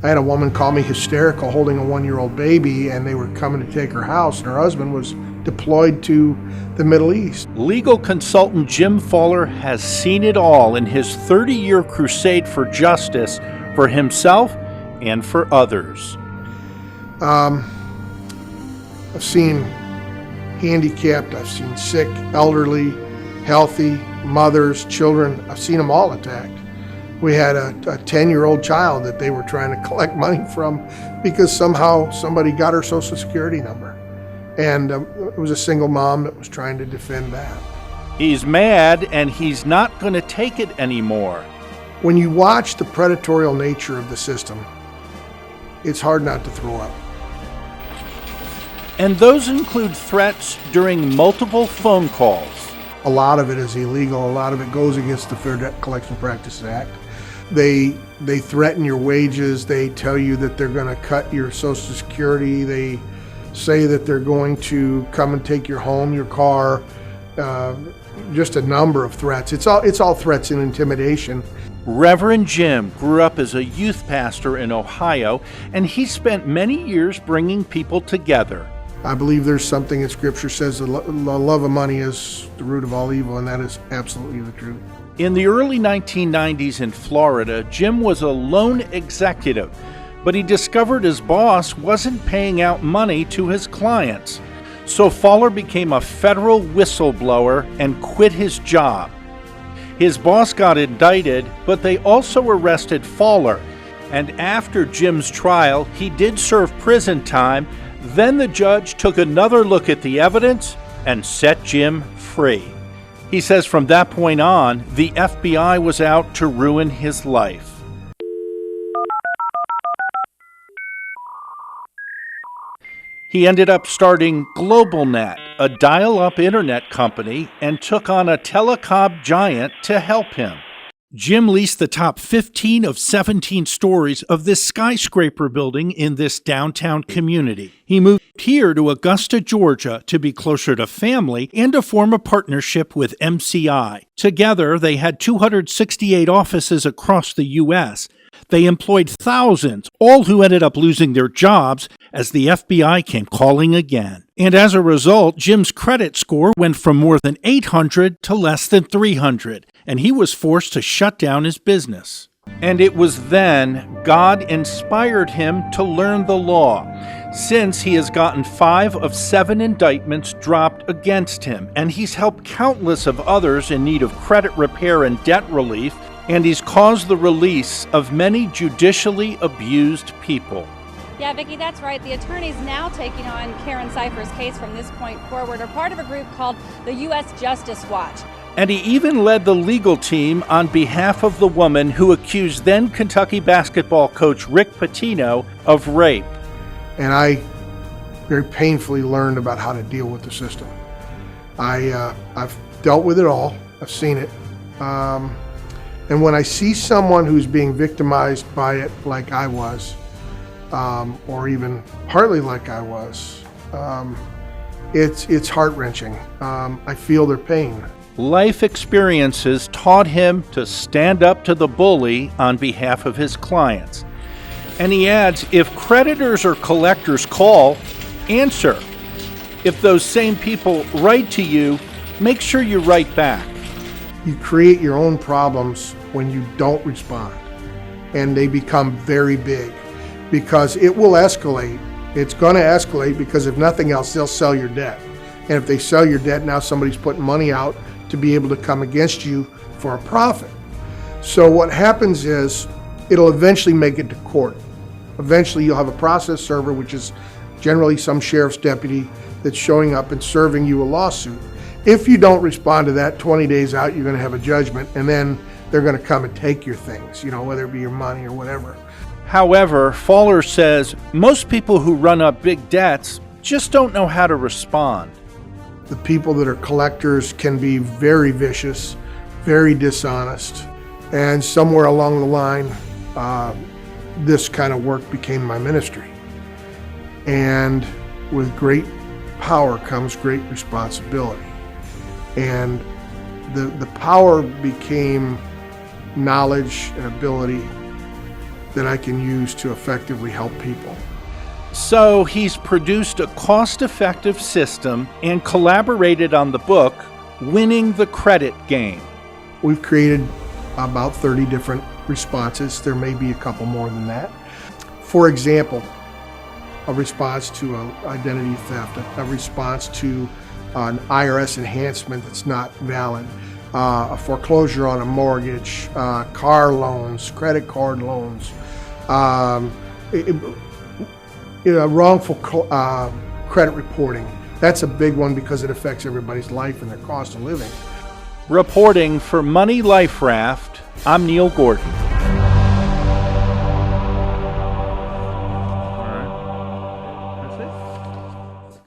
I had a woman call me hysterical holding a 1-year-old baby, and they were coming to take her house, and her husband was deployed to the Middle East. Legal consultant Jim Fowler has seen it all in his 30-year crusade for justice for himself and for others. I've seen handicapped, I've seen sick, elderly, healthy, mothers, children. I've seen them all attacked. We had a 10-year-old child that they were trying to collect money from because somehow somebody got her Social Security number. And it was a single mom that was trying to defend that. He's mad, and he's not going to take it anymore. When you watch the predatory nature of the system, it's hard not to throw up. And those include threats during multiple phone calls. A lot of it is illegal. A lot of it goes against the Fair Debt Collection Practices Act. They threaten your wages. They tell you that they're going to cut your Social Security. They say that they're going to come and take your home, your car, just a number of threats. It's all threats and intimidation. Reverend Jim grew up as a youth pastor in Ohio, and he spent many years bringing people together. I believe there's something in Scripture says the love of money is the root of all evil, and that is absolutely the truth. In the early 1990s in Florida, Jim was a loan executive, but he discovered his boss wasn't paying out money to his clients. So Fowler became a federal whistleblower and quit his job. His boss got indicted, but they also arrested Fowler. And after Jim's trial, he did serve prison time. Then the judge took another look at the evidence and set Jim free. He says from that point on, the FBI was out to ruin his life. He ended up starting GlobalNet, a dial-up internet company, and took on a telecom giant to help him. Jim leased the top 15 of 17 stories of this skyscraper building in this downtown community. He moved here to Augusta, Georgia, to be closer to family and to form a partnership with MCI. Together, they had 268 offices across the U.S. They employed thousands, all who ended up losing their jobs as the FBI came calling again. And as a result, Jim's credit score went from more than 800 to less than 300, and he was forced to shut down his business. And it was then God inspired him to learn the law. Since he has gotten 5 of 7 indictments dropped against him, and he's helped countless of others in need of credit repair and debt relief, and he's caused the release of many judicially abused people. Yeah, Vicki, that's right. The attorneys now taking on Karen Cypher's case from this point forward are part of a group called the U.S. Justice Watch. And he even led the legal team on behalf of the woman who accused then Kentucky basketball coach Rick Pitino of rape. And I very painfully learned about how to deal with the system. I've dealt with it all. I've seen it. And when I see someone who's being victimized by it like I was, or even partly like I was, it's heart-wrenching. I feel their pain. Life experiences taught him to stand up to the bully on behalf of his clients. And he adds, if creditors or collectors call, answer. If those same people write to you, make sure you write back. You create your own problems when you don't respond, and they become very big because it will escalate. It's going to escalate because if nothing else, they'll sell your debt. And if they sell your debt, now somebody's putting money out to be able to come against you for a profit. So what happens is it'll eventually make it to court. Eventually you'll have a process server, which is generally some sheriff's deputy that's showing up and serving you a lawsuit. If you don't respond to that, 20 days out, you're going to have a judgment, and then they're going to come and take your things, whether it be your money or whatever. However, Fowler says most people who run up big debts just don't know how to respond. The people that are collectors can be very vicious, very dishonest, and somewhere along the line, this kind of work became my ministry. And with great power comes great responsibility. And the power became knowledge and ability that I can use to effectively help people. So he's produced a cost-effective system and collaborated on the book, Winning the Credit Game. We've created about 30 different responses. There may be a couple more than that. For example, a response to an identity theft, a response to an IRS enhancement that's not valid, a foreclosure on a mortgage, car loans, credit card loans, wrongful credit reporting. That's a big one because it affects everybody's life and their cost of living. Reporting for Money Life Raft, I'm Neil Gordon.